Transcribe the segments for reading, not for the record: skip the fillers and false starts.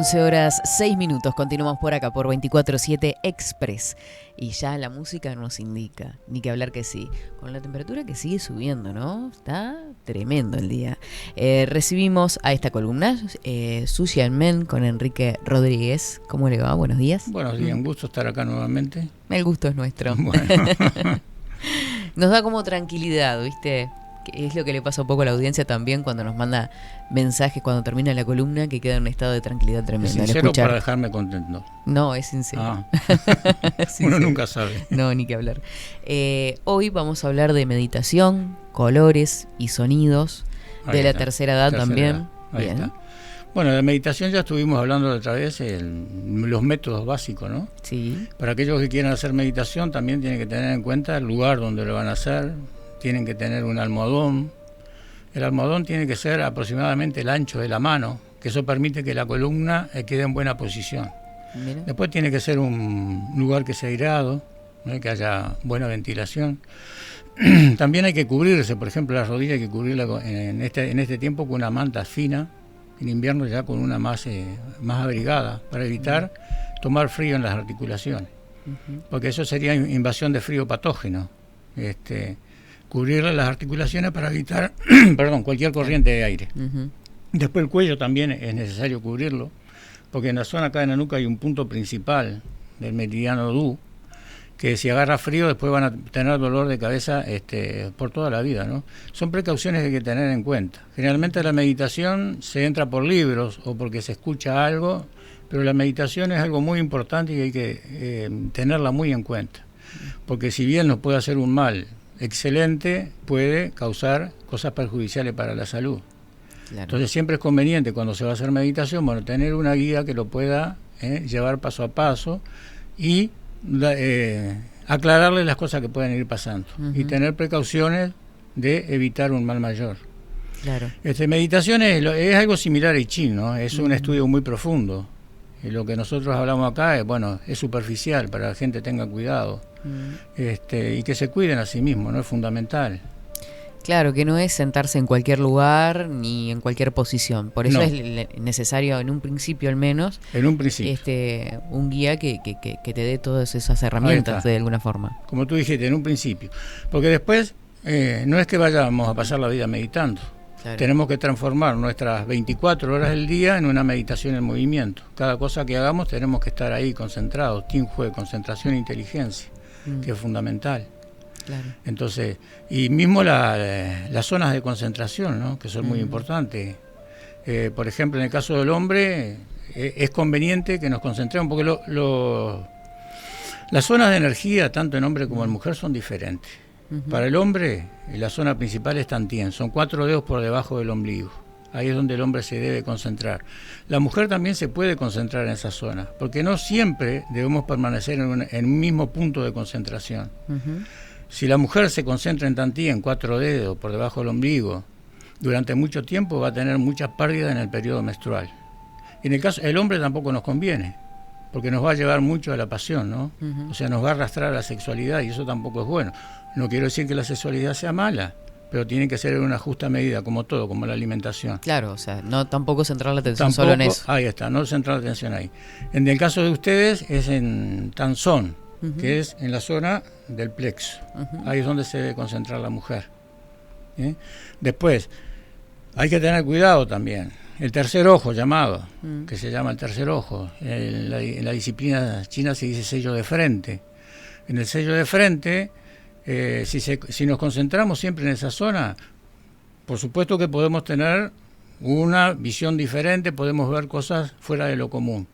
11:06. Continuamos por acá, por 24/7 Express. Y ya la música nos indica, ni que hablar que sí. Con la temperatura que sigue subiendo, ¿no? Está tremendo el día. Recibimos a esta columna, Social Men, con Enrique Rodríguez. ¿Cómo le va? Buenos días. Buenos días, un gusto estar acá nuevamente. El gusto es nuestro. Bueno. Nos da como tranquilidad, ¿viste? Que es lo que le pasa un poco a la audiencia también cuando nos manda mensajes cuando termina la columna, que queda en un estado de tranquilidad tremenda. ¿Es sincero para dejarme contento? No, es sincero. Uno nunca sabe. No, ni que hablar. Hoy vamos a hablar de meditación, colores y sonidos de la tercera edad también. Bien. Está. Bueno, de meditación ya estuvimos hablando de otra vez, los métodos básicos, ¿no? Sí. Para aquellos que quieran hacer meditación también tienen que tener en cuenta el lugar donde lo van a hacer. Tienen que tener un almohadón. El almohadón tiene que ser aproximadamente el ancho de la mano, que eso permite que la columna quede en buena posición. Mira. Después tiene que ser un lugar que sea airado, ¿no? Que haya buena ventilación. También hay que cubrirse, por ejemplo, la rodilla hay que cubrirla en este tiempo con una manta fina, en invierno ya con una más abrigada, para evitar tomar frío en las articulaciones, porque eso sería invasión de frío patógeno. Cubrirle las articulaciones para evitar cualquier corriente de aire. Después el cuello también es necesario cubrirlo, porque en la zona acá de la nuca hay un punto principal del meridiano Du, que si agarra frío después van a tener dolor de cabeza por toda la vida, ¿no? Son precauciones que hay que tener en cuenta. Generalmente la meditación se entra por libros o porque se escucha algo, pero la meditación es algo muy importante y hay que tenerla muy en cuenta, porque si bien nos puede hacer un mal excelente, puede causar cosas perjudiciales para la salud. Claro. Entonces siempre es conveniente cuando se va a hacer meditación, tener una guía que lo pueda llevar paso a paso y aclararle las cosas que pueden ir pasando y tener precauciones de evitar un mal mayor. Claro. Meditación es algo similar a I Ching, ¿no? Es un estudio muy profundo. Y lo que nosotros hablamos acá es superficial, para que la gente tenga cuidado. Y que se cuiden a sí mismos, ¿no? Es fundamental. Claro, que no es sentarse en cualquier lugar ni en cualquier posición. Por eso es necesario, en un principio al menos, un guía que te dé todas esas herramientas de alguna forma. Como tú dijiste, en un principio. Porque después no es que vayamos a pasar la vida meditando. Claro. Tenemos que transformar nuestras 24 horas del día en una meditación en movimiento. Cada cosa que hagamos tenemos que estar ahí concentrados. Tianhui, concentración e inteligencia, que es fundamental. Claro. Entonces, y mismo las zonas de concentración, ¿no? Que son muy importantes. Por ejemplo, en el caso del hombre, es conveniente que nos concentremos, porque las zonas de energía, tanto en hombre como en mujer, son diferentes. Para el hombre, la zona principal es Tantien, son 4 dedos por debajo del ombligo. Ahí es donde el hombre se debe concentrar. La mujer también se puede concentrar en esa zona, porque no siempre debemos permanecer en un mismo punto de concentración. Si la mujer se concentra en Tantien, 4 dedos por debajo del ombligo, durante mucho tiempo va a tener muchas pérdidas en el periodo menstrual. Y en el caso, el hombre tampoco nos conviene, porque nos va a llevar mucho a la pasión, ¿no? O sea, nos va a arrastrar a la sexualidad y eso tampoco es bueno. No quiero decir que la sexualidad sea mala, pero tiene que ser en una justa medida, como todo, como la alimentación. Claro, o sea, no tampoco centrar la atención solo en eso. Ahí está, no centrar la atención ahí. En el caso de ustedes es en Tanzón, que es en la zona del plexo. Ahí es donde se debe concentrar la mujer. Después, hay que tener cuidado también. El tercer ojo llamado, que se llama el tercer ojo, en la disciplina china se dice sello de frente. En el sello de frente, si nos concentramos siempre en esa zona, por supuesto que podemos tener una visión diferente, podemos ver cosas fuera de lo común.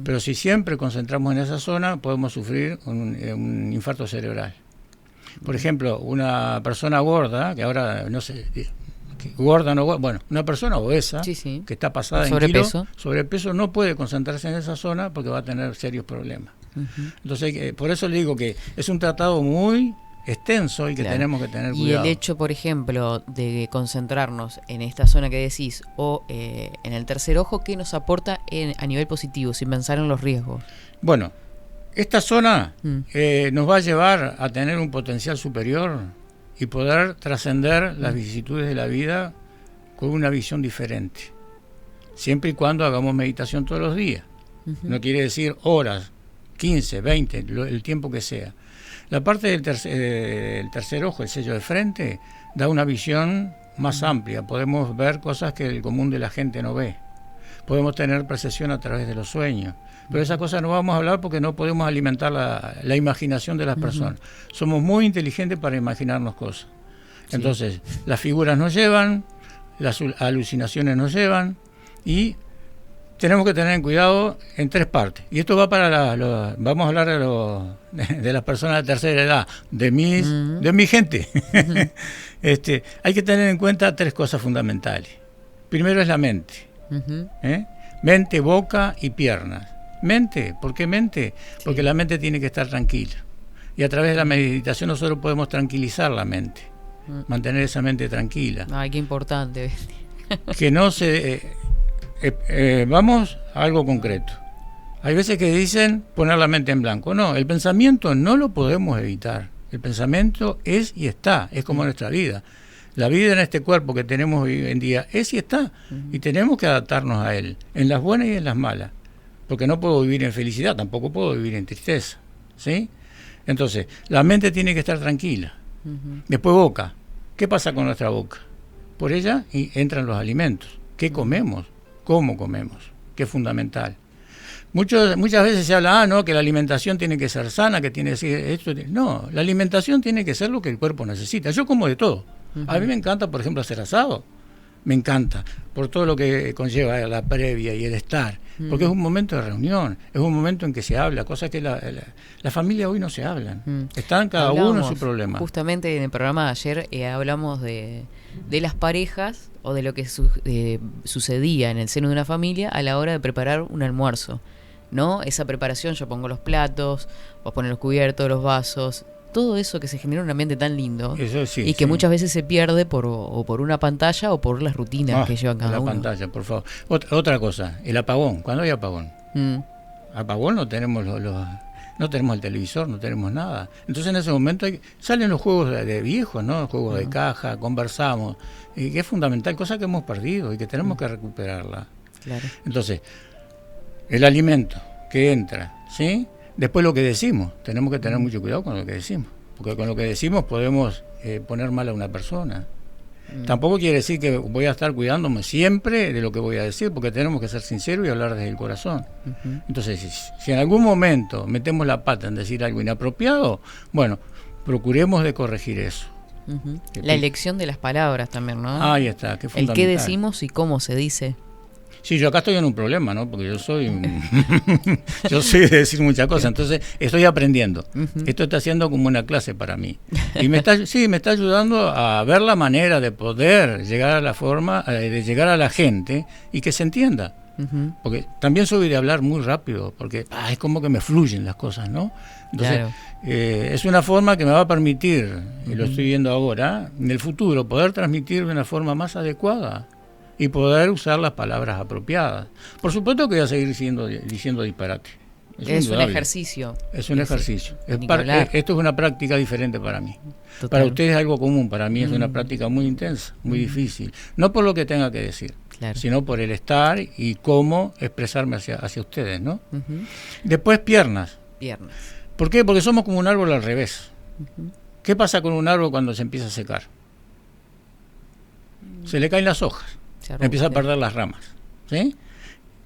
Pero si siempre concentramos en esa zona, podemos sufrir un infarto cerebral. Por ejemplo, una persona gorda, que ahora no sé, gorda no gorda, bueno, una persona obesa, que está pasada en kilos, sobrepeso, no puede concentrarse en esa zona porque va a tener serios problemas. Entonces, por eso le digo que es un tratado muy extenso y que tenemos que tener cuidado. Y el hecho, por ejemplo, de concentrarnos en esta zona que decís o en el tercer ojo, ¿qué nos aporta a nivel positivo, sin pensar en los riesgos? Bueno, esta zona nos va a llevar a tener un potencial superior y poder trascender las vicisitudes de la vida con una visión diferente. siempre y cuando hagamos meditación todos los días. No quiere decir horas, 15, 20, el tiempo que sea. La parte del tercer ojo, el sello de frente, da una visión más amplia. Podemos ver cosas que el común de la gente no ve. Podemos tener percepción a través de los sueños. Pero esas cosas no vamos a hablar porque no podemos alimentar la imaginación de las personas. Somos muy inteligentes para imaginarnos cosas. Sí. Entonces, las figuras nos llevan, las alucinaciones nos llevan, y tenemos que tener cuidado en 3 partes. Y esto va para vamos a hablar de las personas de tercera edad, de mi gente. Hay que tener en cuenta 3 cosas fundamentales. Primero es la mente. Mente, boca y piernas. Mente, ¿por qué mente? Porque la mente tiene que estar tranquila. Y a través de la meditación nosotros podemos tranquilizar la mente, mantener esa mente tranquila. Ay, qué importante. Que no se... vamos a algo concreto. Hay veces que dicen poner la mente en blanco. No, el pensamiento no lo podemos evitar. El pensamiento es y está, es como nuestra vida. La vida en este cuerpo que tenemos hoy en día es y está, y tenemos que adaptarnos a él, en las buenas y en las malas. Porque no puedo vivir en felicidad, tampoco puedo vivir en tristeza, ¿sí? Entonces, la mente tiene que estar tranquila. Después boca. ¿Qué pasa con nuestra boca? Por ella entran los alimentos. ¿Qué comemos? ¿Cómo comemos? Que es fundamental. Muchas veces se habla, no, que la alimentación tiene que ser sana, que tiene que ser esto. No, la alimentación tiene que ser lo que el cuerpo necesita. Yo como de todo. A mí me encanta, por ejemplo, hacer asado. Me encanta, por todo lo que conlleva la previa y el estar. Porque es un momento de reunión, es un momento en que se habla, cosas que la familia hoy no se hablan. Están cada uno en su problema. Justamente en el programa de ayer hablamos de las parejas o de lo que sucedía en el seno de una familia a la hora de preparar un almuerzo, ¿no? Esa preparación, yo pongo los platos, vos pones los cubiertos, los vasos, todo eso que se genera un ambiente tan lindo, eso sí, y que muchas veces se pierde por una pantalla o por las rutinas que llevan cada uno. La pantalla, por favor. Otra cosa, el apagón. ¿Cuándo hay apagón? Apagón no tenemos no tenemos el televisor, no tenemos nada. Entonces en ese momento salen los juegos de viejos, ¿no? Juegos de caja, conversamos, y que es fundamental, cosa que hemos perdido y que tenemos que recuperarla. Claro. Entonces, el alimento que entra, ¿sí? Después lo que decimos, tenemos que tener mucho cuidado con lo que decimos, porque con lo que decimos podemos poner mal a una persona. Tampoco quiere decir que voy a estar cuidándome siempre de lo que voy a decir, porque tenemos que ser sinceros y hablar desde el corazón. Entonces, si en algún momento metemos la pata en decir algo inapropiado, bueno, procuremos de corregir eso. La elección de las palabras también, ¿no? Ahí está, que es fundamental. El qué decimos y cómo se dice. Sí, yo acá estoy en un problema, ¿no? Porque yo soy de decir muchas cosas, entonces estoy aprendiendo. Esto está siendo como una clase para mí. Y me está ayudando a ver la manera de poder llegar a la forma, de llegar a la gente y que se entienda. Porque también soy de hablar muy rápido, porque es como que me fluyen las cosas, ¿no? Entonces, claro. Es una forma que me va a permitir, y lo estoy viendo ahora, en el futuro, poder transmitir de una forma más adecuada y poder usar las palabras apropiadas. Por supuesto que voy a seguir diciendo disparate. Es un ejercicio. Es un ejercicio. Esto es una práctica diferente para mí. Total. Para ustedes es algo común, para mí es una práctica muy intensa, muy difícil. No por lo que tenga que decir, claro, sino por el estar y cómo expresarme hacia ustedes, ¿no? Después piernas. ¿Por qué? Porque somos como un árbol al revés. ¿Qué pasa con un árbol cuando se empieza a secar? Se le caen las hojas. Empieza a perder las ramas, ¿sí?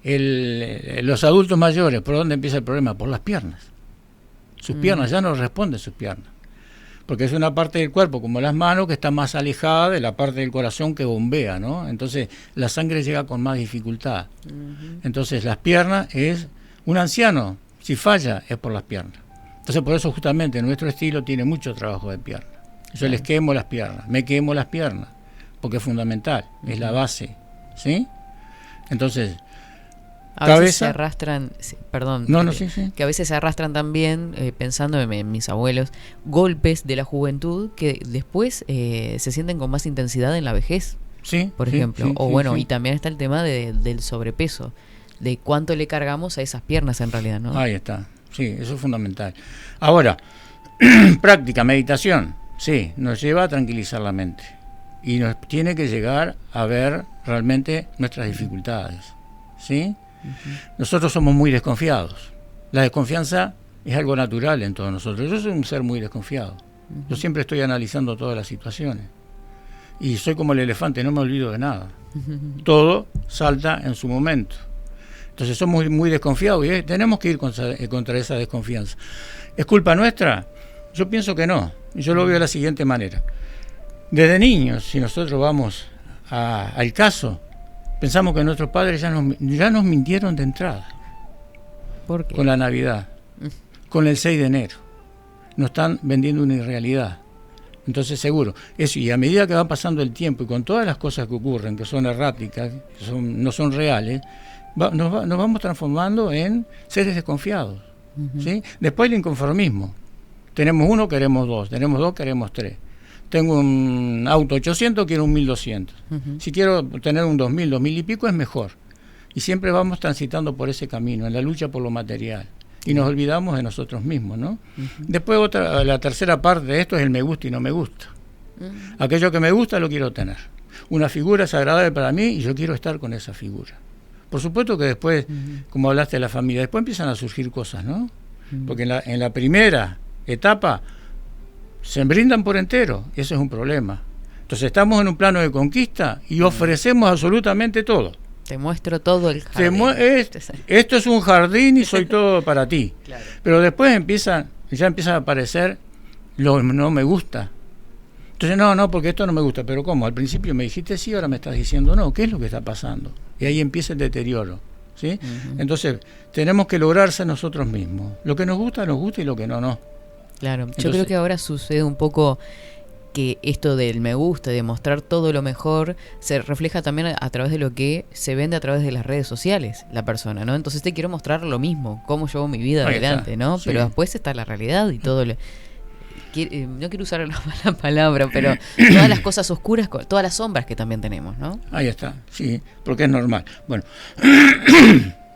Los adultos mayores, ¿por dónde empieza el problema? Por las piernas. Sus piernas ya no responden sus piernas, porque es una parte del cuerpo, como las manos, que está más alejada de la parte del corazón que bombea, ¿no? Entonces la sangre llega con más dificultad. Entonces las piernas un anciano, si falla, es por las piernas. Entonces por eso justamente nuestro estilo tiene mucho trabajo de piernas. Yo les quemo las piernas, me quemo las piernas, porque es fundamental, es la base, ¿sí? Entonces, a veces se arrastran, perdón, sí. Que a veces se arrastran también, pensando en mis abuelos, golpes de la juventud que después se sienten con más intensidad en la vejez, por ejemplo. Y también está el tema del sobrepeso, de cuánto le cargamos a esas piernas en realidad, ¿no? Ahí está, sí, eso es fundamental. Ahora, práctica, meditación, sí, nos lleva a tranquilizar la mente. Y nos tiene que llegar a ver realmente nuestras dificultades, ¿sí? Nosotros somos muy desconfiados. La desconfianza es algo natural en todos nosotros. Yo soy un ser muy desconfiado. Yo siempre estoy analizando todas las situaciones. Y soy como el elefante, no me olvido de nada. Todo salta en su momento. Entonces somos muy desconfiados y tenemos que ir contra esa desconfianza. ¿Es culpa nuestra? Yo pienso que no. Yo lo veo de la siguiente manera. Desde niños, si nosotros vamos al caso, pensamos que nuestros padres ya nos mintieron de entrada. ¿Por qué? Con la Navidad, con el 6 de enero. Nos están vendiendo una irrealidad. Entonces seguro, eso, y a medida que va pasando el tiempo y con todas las cosas que ocurren, que son erráticas, que no son reales, nos vamos transformando en seres desconfiados. ¿Sí? Después el inconformismo. Tenemos uno, queremos dos. Tenemos dos, queremos tres. Tengo un auto 800, quiero un 1200. Si quiero tener un 2000, 2000 y pico es mejor. Y siempre vamos transitando por ese camino, en la lucha por lo material. Y nos olvidamos de nosotros mismos, ¿no? Después la tercera parte de esto es el me gusta y no me gusta. Aquello que me gusta lo quiero tener. Una figura es agradable para mí y yo quiero estar con esa figura. Por supuesto que después, como hablaste de la familia, después empiezan a surgir cosas, ¿no? Porque en la primera etapa se brindan por entero, y eso es un problema. Entonces estamos en un plano de conquista y ofrecemos absolutamente todo. Te muestro todo el jardín. Esto es un jardín y soy todo para ti. Claro. Pero después ya empieza a aparecer lo no me gusta. Entonces, no, porque esto no me gusta. Pero ¿cómo? Al principio me dijiste sí, ahora me estás diciendo no. ¿Qué es lo que está pasando? Y ahí empieza el deterioro, ¿sí? Entonces, tenemos que lograrse nosotros mismos. Lo que nos gusta y lo que no. Claro, entonces, yo creo que ahora sucede un poco que esto del me gusta, de mostrar todo lo mejor, se refleja también a través de lo que se vende a través de las redes sociales, la persona, ¿no? Entonces te quiero mostrar lo mismo, cómo llevo mi vida adelante, ¿no? Sí. Pero después está la realidad y todo. No quiero usar la mala palabra, pero todas las cosas oscuras, todas las sombras que también tenemos, ¿no? Ahí está, sí, porque es normal. Bueno,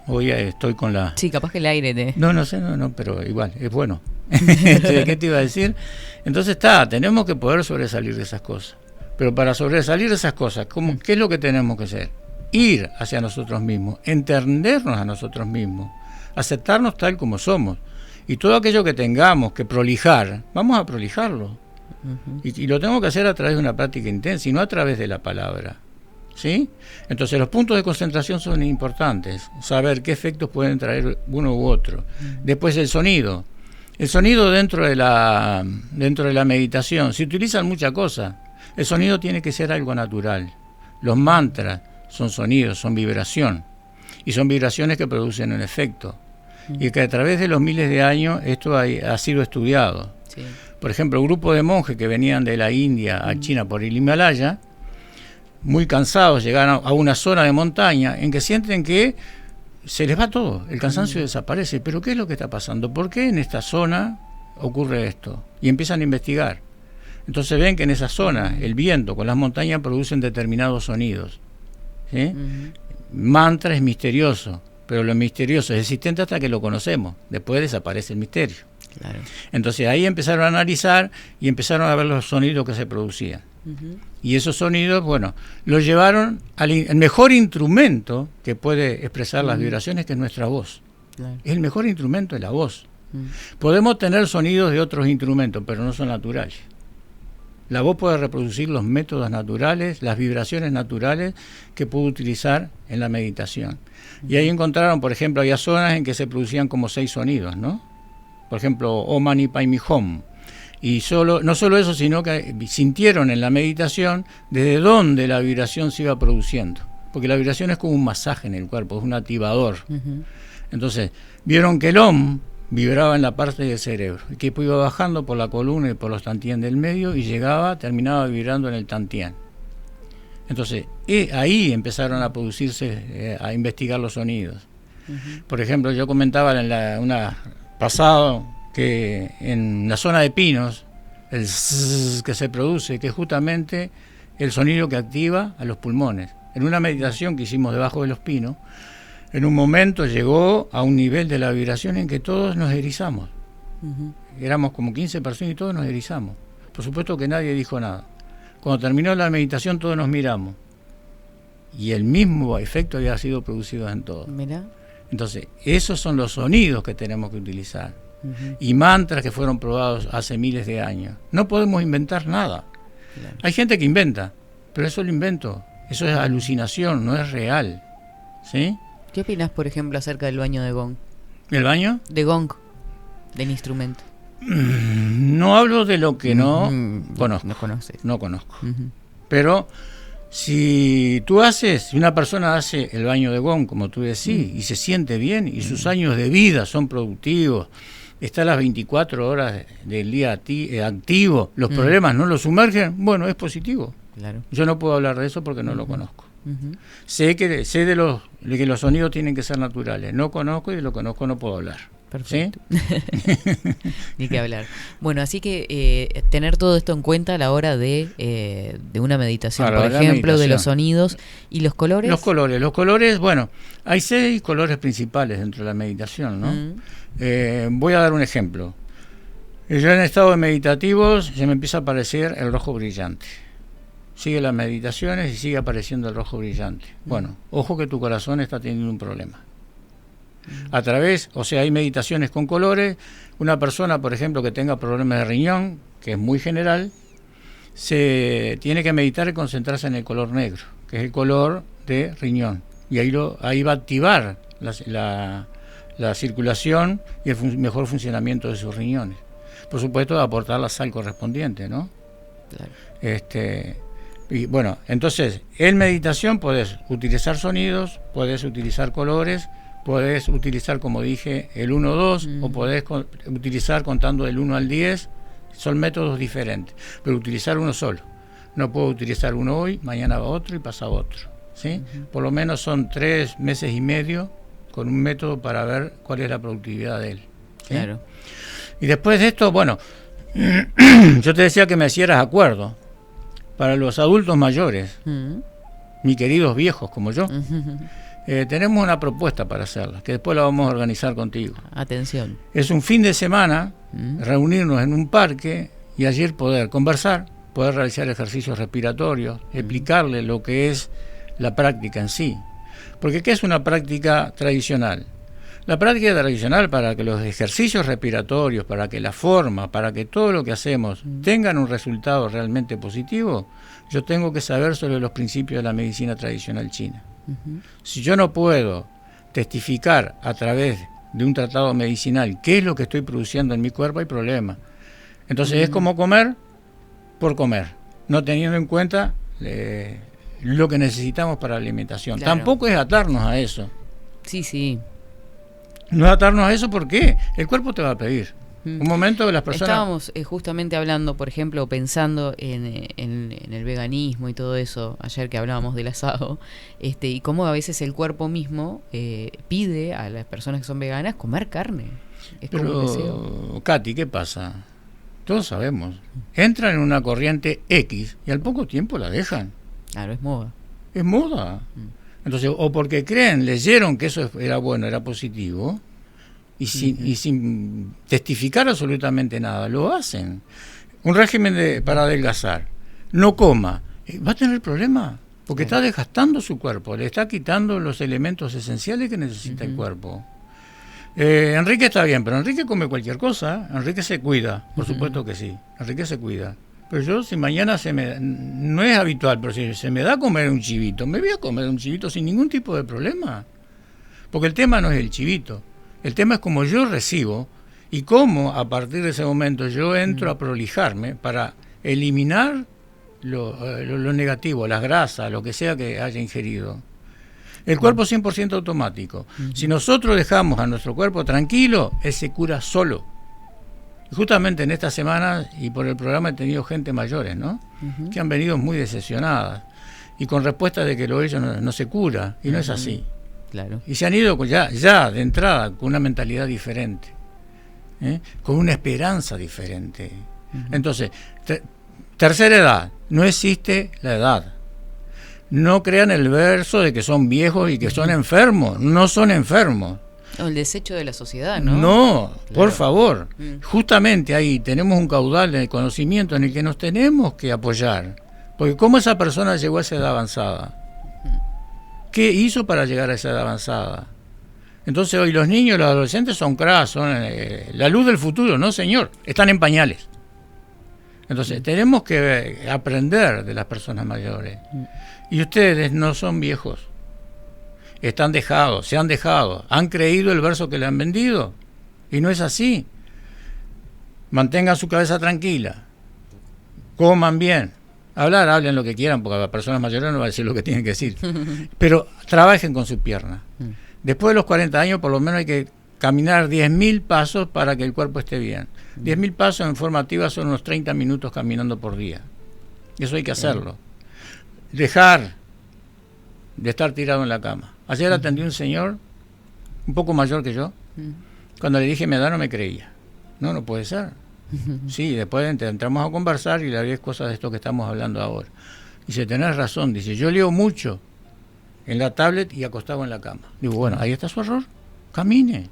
hoy estoy con la... Sí, capaz que el aire No sé, pero igual, es bueno. ¿Qué te iba a decir? Entonces tenemos que poder sobresalir de esas cosas. Pero para sobresalir de esas cosas, ¿qué es lo que tenemos que hacer? Ir hacia nosotros mismos, entendernos a nosotros mismos, aceptarnos tal como somos. Y todo aquello que tengamos que prolijar, vamos a prolijarlo. Y lo tengo que hacer a través de una práctica intensa y no a través de la palabra. ¿Sí? Entonces los puntos de concentración son importantes, saber qué efectos pueden traer uno u otro. Después el sonido. El sonido dentro de la meditación, se utilizan muchas cosas. El sonido tiene que ser algo natural. Los mantras son sonidos, son vibración. Y son vibraciones que producen un efecto. Y que a través de los miles de años esto ha sido estudiado. Sí. Por ejemplo, un grupo de monjes que venían de la India a China por el Himalaya, muy cansados, llegaron a una zona de montaña en que sienten que se les va todo, el cansancio desaparece. ¿Pero qué es lo que está pasando? ¿Por qué en esta zona ocurre esto? Y empiezan a investigar. Entonces ven que en esa zona el viento con las montañas producen determinados sonidos. ¿Sí? Mantra es misterioso, pero lo misterioso es existente hasta que lo conocemos. Después desaparece el misterio. Claro. Entonces ahí empezaron a analizar y empezaron a ver los sonidos que se producían. Y esos sonidos, bueno, los llevaron al mejor instrumento que puede expresar las vibraciones, que es nuestra voz. Claro. El mejor instrumento es la voz. Podemos tener sonidos de otros instrumentos, pero no son naturales. La voz puede reproducir los métodos naturales, las vibraciones naturales que puede utilizar en la meditación. Y ahí encontraron, por ejemplo, había zonas en que se producían como 6 sonidos, ¿no? Por ejemplo, Om Mani Padme Hum. Y no solo eso, sino que sintieron en la meditación desde dónde la vibración se iba produciendo. Porque la vibración es como un masaje en el cuerpo, es un activador. Entonces, vieron que el Om vibraba en la parte del cerebro, y que iba bajando por la columna y por los tantien del medio y terminaba vibrando en el tantien. Entonces, ahí empezaron a producirse, a investigar los sonidos. Por ejemplo, yo comentaba en pasado que en la zona de pinos, el zzz que se produce, que es justamente el sonido que activa a los pulmones. En una meditación que hicimos debajo de los pinos, en un momento llegó a un nivel de la vibración en que todos nos erizamos. Éramos como 15 personas y todos nos erizamos. Por supuesto que nadie dijo nada. Cuando terminó la meditación todos nos miramos. y el mismo efecto había sido producido en todo. Mirá. Entonces, esos son los sonidos que tenemos que utilizar. Y mantras que fueron probados hace miles de años. No podemos inventar nada. Claro. Hay gente que inventa, pero eso es lo invento. Eso es alucinación, no es real. ¿Sí? ¿Qué opinas, por ejemplo, acerca del baño de gong? ¿El baño? De gong, del instrumento. No hablo de lo que no conozco. No conoces. No conozco. Pero si una persona hace el baño de gong, como tú decís, y se siente bien, y sus años de vida son productivos, está las 24 horas del día activo, los problemas no lo sumergen, bueno, es positivo. Claro. Yo no puedo hablar de eso porque no lo conozco. Sé de que los sonidos tienen que ser naturales. No conozco y de lo que conozco no puedo hablar. Perfecto. ¿Sí? Ni que hablar. Bueno, así que tener todo esto en cuenta a la hora de una meditación, por ejemplo, de los sonidos y los colores. Los colores, bueno, hay 6 colores principales dentro de la meditación, ¿no? Voy a dar un ejemplo. Yo en estado meditativos se me empieza a aparecer el rojo brillante. Sigue las meditaciones y sigue apareciendo el rojo brillante. Bueno, ojo que tu corazón está teniendo un problema. Hay meditaciones con colores. Una persona, por ejemplo, que tenga problemas de riñón, que es muy general, se tiene que meditar y concentrarse en el color negro, que es el color de riñón. Y ahí va a activar la circulación y el mejor funcionamiento de sus riñones. Por supuesto, aportar la sal correspondiente, ¿no? Claro. Y bueno, entonces, en meditación podés utilizar sonidos, podés utilizar colores, podés utilizar, como dije, el 1-2, o podés utilizar contando del 1 al 10, son métodos diferentes, pero utilizar uno solo. No puedo utilizar uno hoy, mañana va otro y pasado otro, ¿sí? Por lo menos son 3 meses y medio con un método para ver cuál es la productividad de él, ¿sí? Claro. Y después de esto, bueno, yo te decía que me hicieras acuerdo. Para los adultos mayores, mis queridos viejos como yo, tenemos una propuesta para hacerla, que después la vamos a organizar contigo. Atención. Es un fin de semana, reunirnos en un parque y allí poder conversar, poder realizar ejercicios respiratorios, explicarle lo que es la práctica en sí. Porque ¿qué es una práctica tradicional? La práctica tradicional, para que los ejercicios respiratorios, para que la forma, para que todo lo que hacemos tengan un resultado realmente positivo, yo tengo que saber sobre los principios de la medicina tradicional china. Si yo no puedo testificar a través de un tratado medicinal qué es lo que estoy produciendo en mi cuerpo, hay problema. Entonces es como comer por comer, no teniendo en cuenta lo que necesitamos para la alimentación. Claro. Tampoco es atarnos a eso. Sí. No atarnos a eso porque el cuerpo te va a pedir. Un momento que las personas... Estábamos justamente hablando, por ejemplo, pensando en el veganismo y todo eso, ayer que hablábamos del asado, y cómo a veces el cuerpo mismo pide a las personas que son veganas comer carne. Pero, como un deseo. Katy, ¿qué pasa? Todos sabemos. Entran en una corriente X y al poco tiempo la dejan. Claro, es moda. Es moda. Entonces, o porque leyeron que eso era bueno, era positivo, y sin testificar absolutamente nada, lo hacen. Un régimen para adelgazar, no coma, va a tener problemas, porque está desgastando su cuerpo, le está quitando los elementos esenciales que necesita el cuerpo. Enrique está bien, pero Enrique come cualquier cosa, Enrique se cuida, por supuesto que sí, Enrique se cuida. Pero yo, si mañana no es habitual, pero si se me da a comer un chivito, me voy a comer un chivito sin ningún tipo de problema. Porque el tema no es el chivito, el tema es cómo yo recibo y cómo a partir de ese momento yo entro a prolijarme para eliminar lo negativo, las grasas, lo que sea que haya ingerido. El cuerpo es 100% automático. Si nosotros dejamos a nuestro cuerpo tranquilo, él se cura solo. Justamente en esta semana y por el programa he tenido gente mayores, ¿no? Que han venido muy decepcionadas y con respuesta de que lo de ellos no se cura, y no es así. Claro. Y se han ido ya de entrada con una mentalidad diferente, con una esperanza diferente. Entonces, tercera edad, no existe la edad. No crean el verso de que son viejos y que son enfermos, no son enfermos. O el desecho de la sociedad, ¿no? No, claro. Por favor. Justamente ahí tenemos un caudal de conocimiento en el que nos tenemos que apoyar. Porque ¿cómo esa persona llegó a esa edad avanzada? ¿Qué hizo para llegar a esa edad avanzada? Entonces hoy los niños y los adolescentes son cracks, son la luz del futuro, no señor, están en pañales. Entonces tenemos que aprender de las personas mayores. Y ustedes no son viejos, están dejados, se han dejado, han creído el verso que le han vendido, y no es así. Mantengan su cabeza tranquila, coman bien, hablen lo que quieran, porque a las personas mayores no va a decir lo que tienen que decir, pero trabajen con su pierna. Después de los 40 años por lo menos hay que caminar 10.000 pasos para que el cuerpo esté bien. 10.000 pasos en forma activa son unos 30 minutos caminando por día. Eso hay que hacerlo. Dejar de estar tirado en la cama. Ayer atendí a un señor un poco mayor que yo. Cuando le dije mi edad no me creía. No puede ser. Sí, después entramos a conversar y le hablé cosas de esto que estamos hablando ahora. Dice, tenés razón, dice, yo leo mucho en la tablet y acostado en la cama. Digo, bueno, ahí está su error, camine.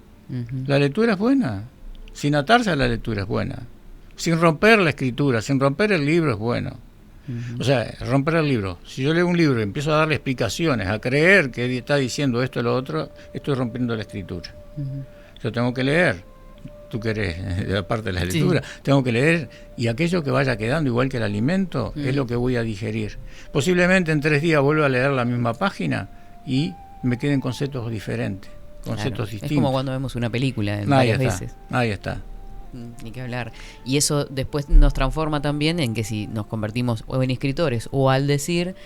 La lectura es buena, sin atarse a la lectura es buena, sin romper la escritura, sin romper el libro es bueno. O sea, romper el libro, si yo leo un libro y empiezo a darle explicaciones, a creer que está diciendo esto o lo otro, estoy rompiendo la escritura. Yo tengo que leer, tú que eres de la parte de la lectura, tengo que leer, y aquello que vaya quedando, igual que el alimento, es lo que voy a digerir. Posiblemente en 3 días vuelva a leer la misma página y me queden conceptos diferentes, conceptos distintos. Es como cuando vemos una película varias veces. Ahí está. Ni que hablar. Y eso después nos transforma también en que si nos convertimos o en escritores o al decir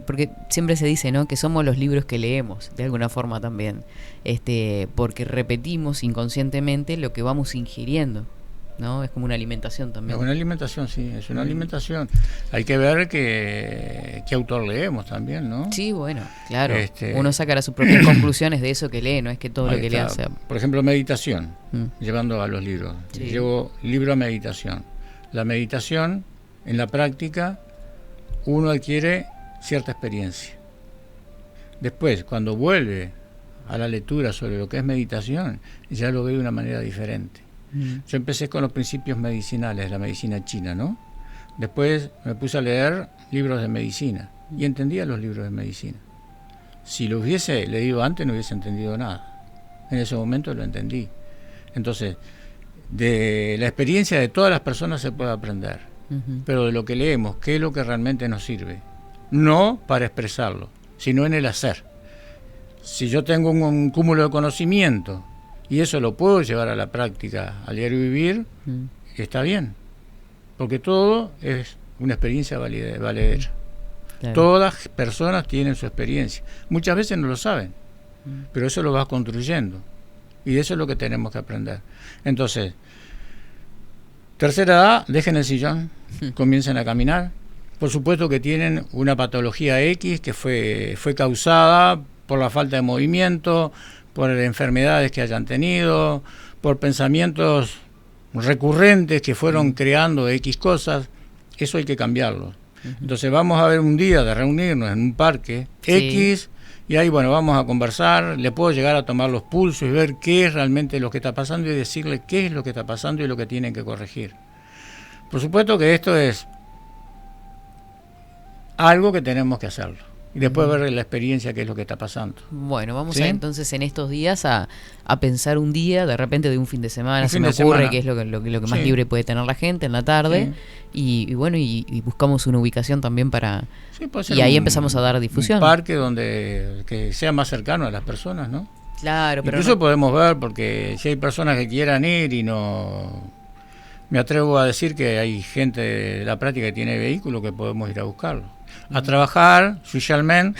porque siempre se dice, ¿no?, que somos los libros que leemos, de alguna forma también, porque repetimos inconscientemente lo que vamos ingiriendo, ¿no? Es como una alimentación también. Es una alimentación, sí, es una alimentación. Hay que ver qué autor leemos también, ¿no? Sí, bueno, claro. Uno sacará sus propias conclusiones de eso que lee, no es que todo lo que lea sea... Por ejemplo, meditación, llevando a los libros. Sí. Llevo libro a meditación. La meditación, en la práctica, uno adquiere cierta experiencia. Después, cuando vuelve a la lectura sobre lo que es meditación, ya lo ve de una manera diferente. Yo empecé con los principios medicinales, la medicina china, ¿no? Después me puse a leer libros de medicina y entendía los libros de medicina. Si lo hubiese leído antes no hubiese entendido nada. En ese momento lo entendí. Entonces, de la experiencia de todas las personas se puede aprender, pero de lo que leemos, ¿qué es lo que realmente nos sirve? No para expresarlo, sino en el hacer. Si yo tengo un cúmulo de conocimiento y eso lo puedo llevar a la práctica, al diario vivir, está bien, porque todo es una experiencia valedera. Claro. Todas personas tienen su experiencia, muchas veces no lo saben, pero eso lo vas construyendo y de eso es lo que tenemos que aprender. Entonces, tercera edad, dejen el sillón, comiencen a caminar. Por supuesto que tienen una patología X que fue causada por la falta de movimiento, por enfermedades que hayan tenido, por pensamientos recurrentes que fueron creando X cosas. Eso hay que cambiarlo. Entonces vamos a ver un día de reunirnos en un parque X, y ahí vamos a conversar, le puedo llegar a tomar los pulsos y ver qué es realmente lo que está pasando y decirle qué es lo que está pasando y lo que tienen que corregir. Por supuesto que esto es algo que tenemos que hacerlo y después ver la experiencia qué es lo que está pasando. Bueno, vamos a entonces en estos días a pensar un día, de repente de un fin de semana, se me ocurre que es lo que más libre puede tener la gente en la tarde, y buscamos una ubicación también para... y ahí empezamos a dar difusión. Un parque donde que sea más cercano a las personas, ¿no? Claro, pero... Incluso podemos ver, porque si hay personas que quieran ir y no... Me atrevo a decir que hay gente de la práctica que tiene vehículo que podemos ir a buscarlo. A trabajar, socialmente,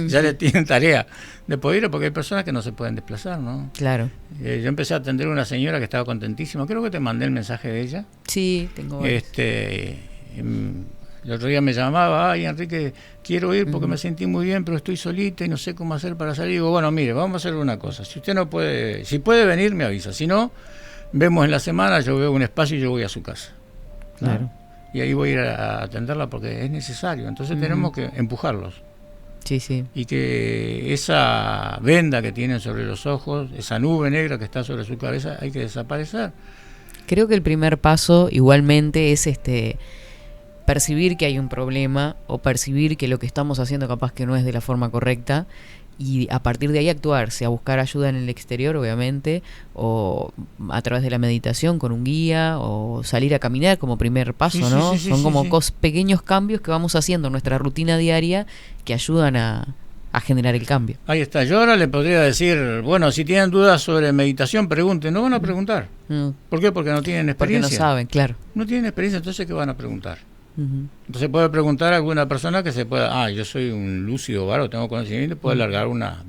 ya le tienen tarea de poder ir, porque hay personas que no se pueden desplazar, ¿no? Claro. Yo empecé a atender a una señora que estaba contentísima, creo que te mandé el mensaje de ella. Sí, tengo varios. El otro día me llamaba, ay Enrique, quiero ir porque me sentí muy bien, pero estoy solita y no sé cómo hacer para salir. Digo, bueno, mire, vamos a hacer una cosa, si usted no puede, si puede venir me avisa, si no, vemos en la semana, yo veo un espacio y yo voy a su casa. Claro. Y ahí voy a ir a atenderla porque es necesario. Entonces tenemos que empujarlos. Sí, sí. Y que esa venda que tienen sobre los ojos, esa nube negra que está sobre su cabeza, hay que desaparecer. Creo que el primer paso igualmente es percibir que hay un problema o percibir que lo que estamos haciendo capaz que no es de la forma correcta, y a partir de ahí actuar, sea buscar ayuda en el exterior, obviamente, o a través de la meditación con un guía, o salir a caminar como primer paso, Sí, ¿no? sí, sí, Son sí, como sí. pequeños cambios que vamos haciendo en nuestra rutina diaria que ayudan a generar el cambio. Ahí está. Yo ahora le podría decir, bueno, si tienen dudas sobre meditación, pregunten. No van a preguntar. ¿Por qué? Porque no tienen Porque experiencia. no saben, claro. No tienen experiencia, entonces ¿qué van a preguntar? Ujú. Entonces puede preguntar a alguna persona que se pueda, yo soy un lúcido varo, tengo conocimiento, puede largar una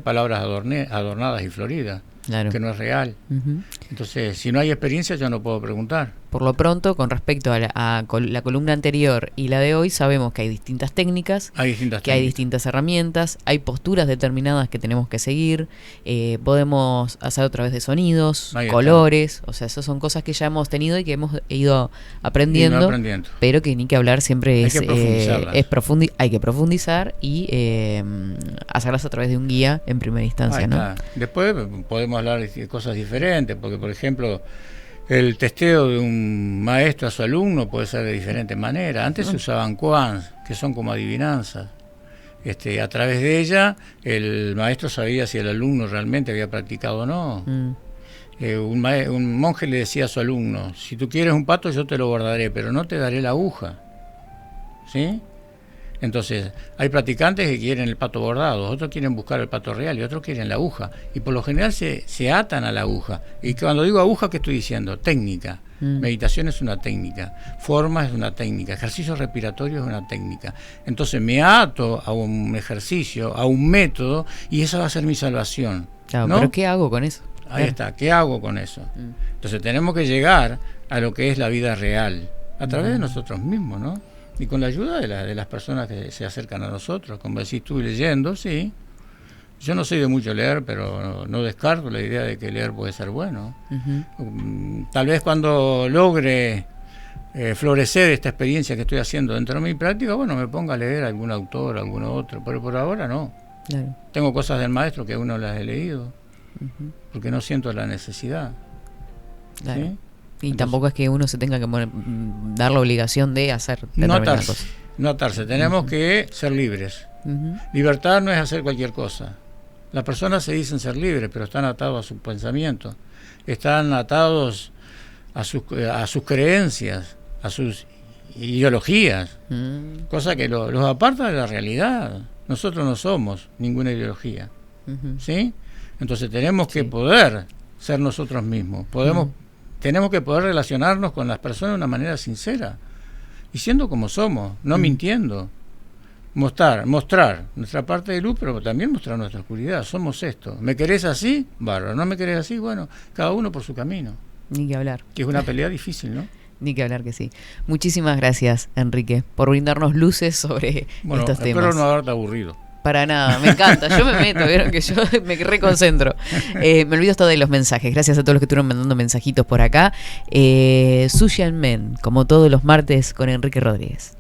palabras adornadas y floridas, Claro. que no es real. Ujú. Entonces, si no hay experiencia, yo no puedo preguntar. Por lo pronto, con respecto a la columna anterior y la de hoy, sabemos que hay distintas técnicas, Hay distintas que hay técnicas. distintas herramientas, hay posturas determinadas que tenemos que seguir, podemos hacer a través de sonidos, Ahí está. colores, o sea, esas son cosas que ya hemos tenido y que hemos ido aprendiendo, Y no aprendiendo. pero que ni que hablar siempre Hay es, que profundizarlas. hay que profundizar y hacerlas a través de un guía en primera instancia, Ahí ¿no? está. Después podemos hablar de cosas diferentes, porque por ejemplo, el testeo de un maestro a su alumno puede ser de diferente manera. Antes se usaban quants, que son como adivinanzas. A través de ella, el maestro sabía si el alumno realmente había practicado o no. Un monje le decía a su alumno, si tú quieres un pato, yo te lo guardaré, pero no te daré la aguja. ¿Sí? Entonces, hay practicantes que quieren el pato bordado, otros quieren buscar el pato real y otros quieren la aguja. Y por lo general se atan a la aguja. Y cuando digo aguja, ¿qué estoy diciendo? Técnica. Meditación es una técnica. Forma es una técnica. Ejercicio respiratorio es una técnica. Entonces me ato a un ejercicio, a un método, y esa va a ser mi salvación. Claro, ¿no? pero ¿qué hago con eso? Ahí está. ¿Qué hago con eso? Entonces tenemos que llegar a lo que es la vida real, a través de nosotros mismos, ¿no? Y con la ayuda de las personas que se acercan a nosotros. Como decís tú, leyendo, sí. Yo no soy de mucho leer, pero no descarto la idea de que leer puede ser bueno. Tal vez cuando logre florecer esta experiencia que estoy haciendo dentro de mi práctica, bueno, me ponga a leer algún autor, algún otro, pero por ahora no. Claro. Tengo cosas del maestro que aún no las he leído, porque no siento la necesidad. Claro. ¿Sí? Y Entonces, tampoco es que uno se tenga que dar la obligación de hacer no determinadas atarse, cosas. no atarse. Tenemos que ser libres. Libertad no es hacer cualquier cosa. Las personas se dicen ser libres, pero están atados a sus pensamientos, están atados a sus creencias, a sus ideologías, cosa que los aparta de la realidad. Nosotros no somos ninguna ideología, ¿sí? Entonces tenemos que poder ser nosotros mismos, tenemos que poder relacionarnos con las personas de una manera sincera y siendo como somos, no mintiendo. Mostrar nuestra parte de luz, pero también mostrar nuestra oscuridad. Somos esto. ¿Me querés así? Bárbaro. ¿No me querés así? Bueno, cada uno por su camino. Ni que hablar. Que es una pelea difícil, ¿no? Ni que hablar que sí. Muchísimas gracias, Enrique, por brindarnos luces sobre estos temas. Espero no haberte aburrido. Para nada, me encanta. Yo me meto, vieron que yo me reconcentro. Me olvido hasta de los mensajes. Gracias a todos los que estuvieron mandando mensajitos por acá. Sushi and Men, como todos los martes, con Enrique Rodríguez.